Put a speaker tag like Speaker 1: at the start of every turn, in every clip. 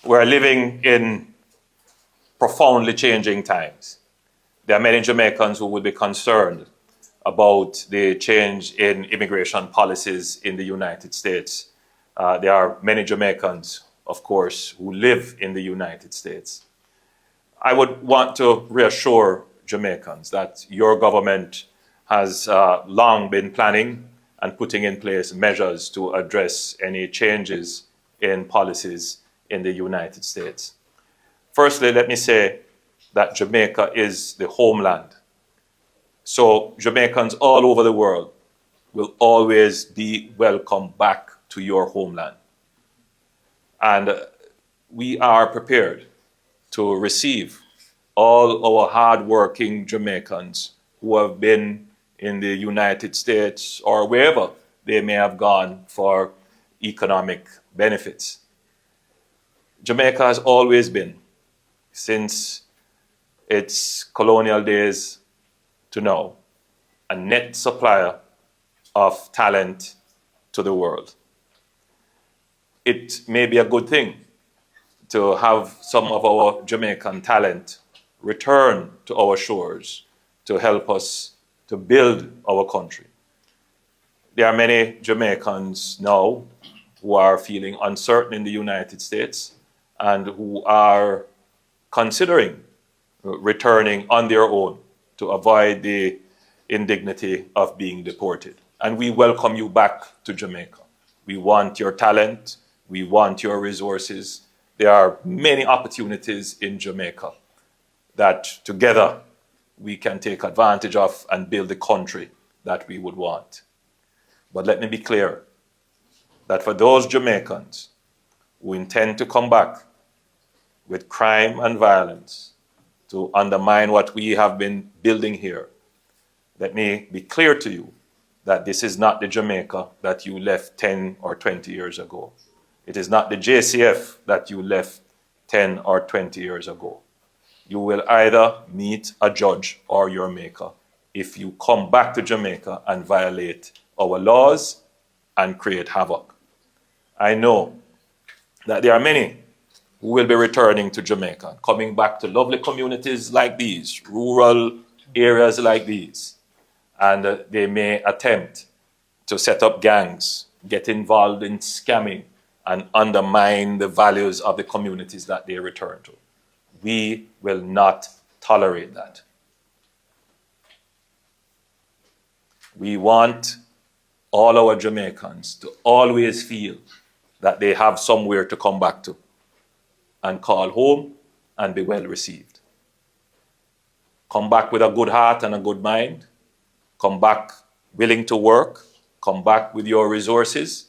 Speaker 1: We're living in profoundly changing times. There are many Jamaicans who would be concerned about the change in immigration policies in the United States. There are many Jamaicans, of course, who live in the United States. I would want to reassure Jamaicans that your government has long been planning and putting in place measures to address any changes in policies in the United States. Firstly, let me say that Jamaica is the homeland. So Jamaicans all over the world will always be welcome back to your homeland. And we are prepared to receive all our hard-working Jamaicans who have been in the United States or wherever they may have gone for economic benefits. Jamaica has always been, since its colonial days to now, a net supplier of talent to the world. It may be a good thing to have some of our Jamaican talent return to our shores to help us to build our country. There are many Jamaicans now who are feeling uncertain in the United States and who are considering returning on their own to avoid the indignity of being deported. And we welcome you back to Jamaica. We want your talent. We want your resources. There are many opportunities in Jamaica that together we can take advantage of and build the country that we would want. But let me be clear that for those Jamaicans who intend to come back with crime and violence to undermine what we have been building here, let me be clear to you that this is not the Jamaica that you left 10 or 20 years ago. It is not the JCF that you left 10 or 20 years ago. You will either meet a judge or your maker if you come back to Jamaica and violate our laws and create havoc. I know that there are many who will be returning to Jamaica, coming back to lovely communities like these, rural areas like these, and they may attempt to set up gangs, get involved in scamming, and undermine the values of the communities that they return to. We will not tolerate that. We want all our Jamaicans to always feel that they have somewhere to come back to and call home and be well received. Come back with a good heart and a good mind. Come back willing to work. Come back with your resources.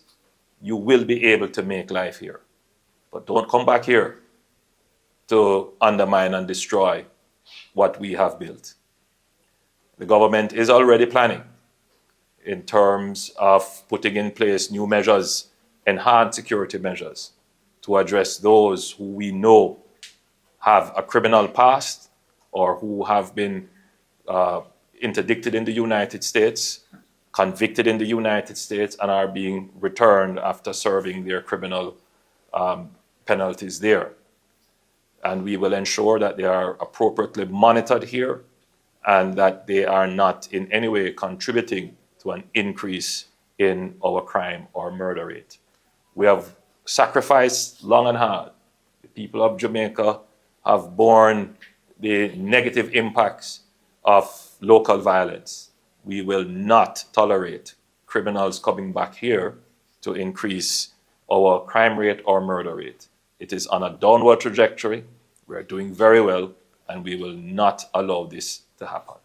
Speaker 1: You will be able to make life here. But don't come back here to undermine and destroy what we have built. The government is already planning in terms of putting in place new measures, enhanced security measures, to address those who we know have a criminal past or who have been interdicted in the United States, convicted in the United States, and are being returned after serving their criminal penalties there. And we will ensure that they are appropriately monitored here and that they are not in any way contributing to an increase in our crime or murder rate. We have sacrificed long and hard. The people of Jamaica have borne the negative impacts of local violence. We will not tolerate criminals coming back here to increase our crime rate or murder rate. It is on a downward trajectory. We are doing very well, and we will not allow this to happen.